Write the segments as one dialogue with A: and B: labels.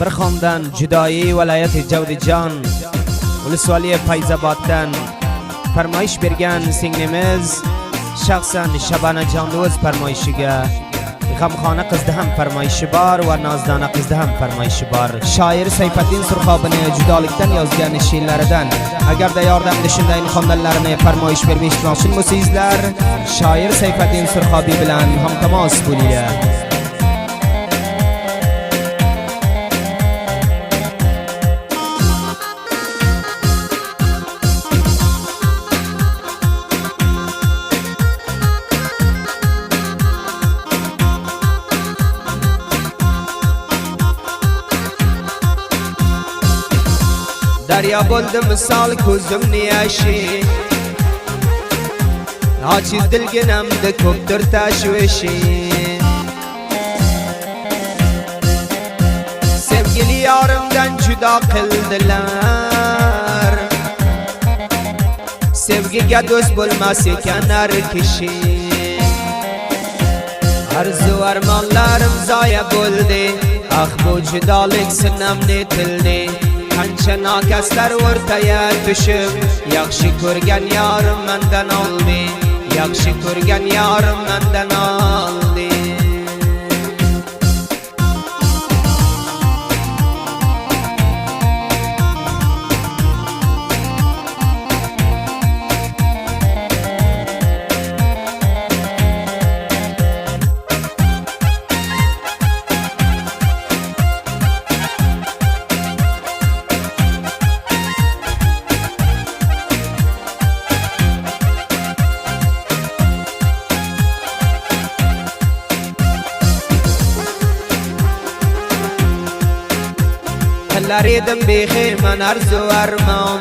A: bir xondan Judoyi viloyati Javdijon Ulusvali Fayzoboddan farmoyish bergan singlimiz shaxsan Shabanajon o'z farmoyishiga g'amxona qizda ham farmoyishi bor va nozdona qizda ham farmoyishi bor. Shoir Sayfiddin Surxobini judolikdan yozgan she'rlaridan agarda yordamda shunday xondanlarni farmoyish berib eshitmoqchi bo'lsangizlar, shoir Sayfiddin Surxobi bilan hamtamas bo'linglar. Daryo bo'ldi misol ko'zimni yoshi, ochiz dilginamda ko'pdir tashvishi. Sevgili yorimdan judo qildilar, sevgiga do'st bo'lmas ekan har kishi. Arzu armonlarim zoya bo'ldi, ah bu judolik sinamni tildi. Qancha nokaslar o'rtaga tushib, yaxshi ko'rgan yorim mendan oldi, yaxshi ko'rgan yorim mendan oldi. Qilar edim behiman arzu armon,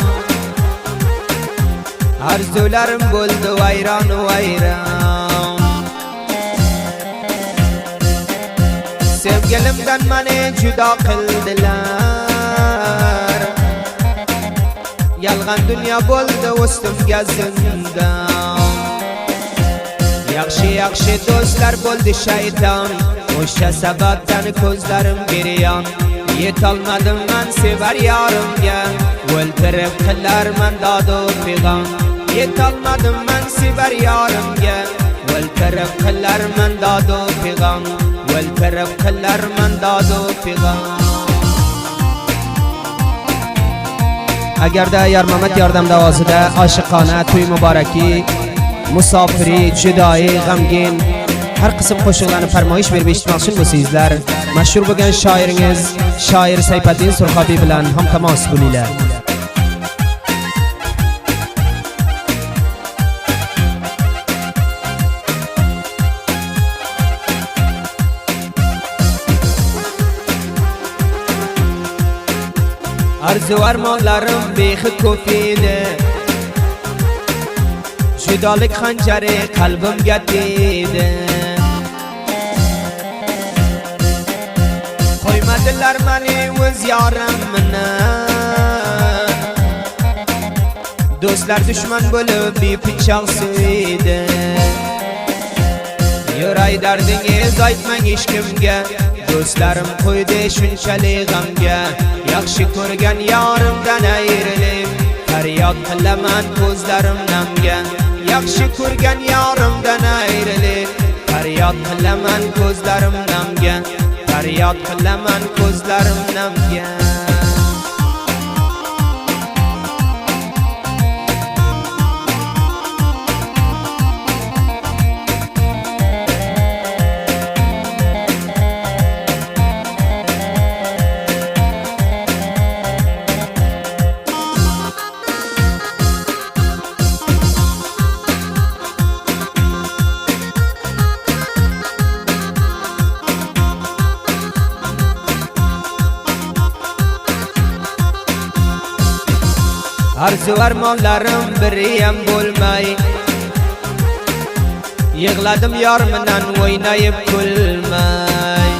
A: arzularim bo'ldi vayron vayron. Sevgilimdan meni judo qildilar, yolg'on dunyo bo'ldi ustimga zindon. Yaxshi do'stlar bo'ldi shayton, o'sha sababdan ko'zlarim biryon. Yetolmadim men sevar yorimga, o'ltirib qilarman dodo pig'on. Yetolmadim men sevar yorimga, o'ltirib qilarman dodo pig'on. O'ltirib qilarman dodo pig'on. Agarda Yarmamat yordam davosida oshiqona to'y muboraki, musofiri, judoyi, g'amgin har qism qo'shiqlarni farmoyish berib eshitmoqchi bo'lsangizlar, mashhur bo'lgan shoiringiz shoir Sayfiddin Surxobi bilan hamtamas bo'linglar. Arzu armonlarim behid ko'p edi, judolik xanjari qalbimga tegdi. Qo'ymadilar meni o'z yorimni, do'stlar dushman bo'lib bepichoq so'ydi. Yuray dardingiz aytmang hech kimga, do'stlarim qo'ydi shunchalik g'amga. Yaxshi ko'rgan yorimdan ayrilib, faryod qilaman ko'zlarim namga. Yaxshi ko'rgan yorimdan ayrilib, faryod qilaman ko'zlarim namga. Faryod qilaman ko'zlarim namga. Arzu armonlarim biriyam bo'lmay, yig'ladim yor bilan o'ynayib kulmay.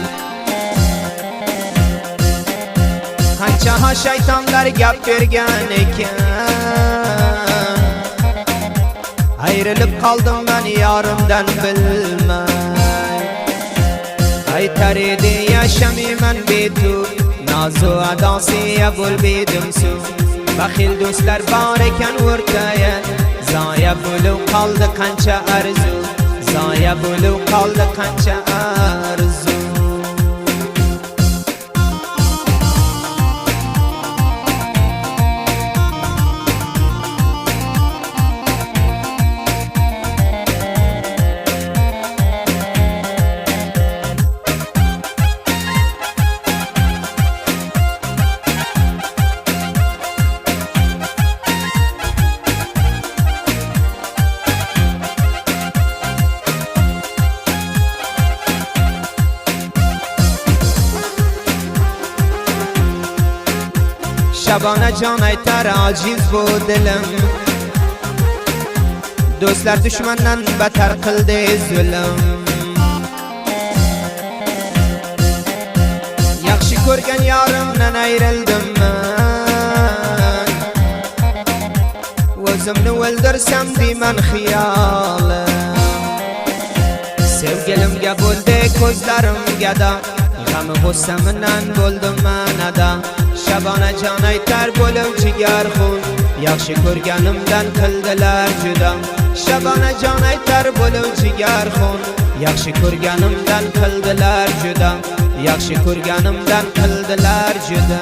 A: Qancha shaytonlar gap bergan ekan, ayrilib qoldim men yorimdan bilmay. Aytar edi yashamayman betu, ناز و اداسی بولبیدم سو بخیل دوستlar bor ekan o'rtaya zoya bo'lib qoldi qancha arzu zoya bo'lib qoldi qancha arzu Shabona jon aytar aciz bu dilim Do'stlar dushmandan batar qildi zulm Yaxshi ko'rgan yorimdan ayrildim men O'zimni o'ldirsam deyman xiyolim Sevgilimga bo'ldi ko'zlarim gado G'ami g'ussamidan bo'ldim manada Shabona jon aytar bo'lib jigarxun Yaxshi ko'rganimdan qildilar juda Shabona jon aytar bo'lib jigarxun Yaxshi ko'rganimdan qildilar juda Yaxshi ko'rganimdan qildilar juda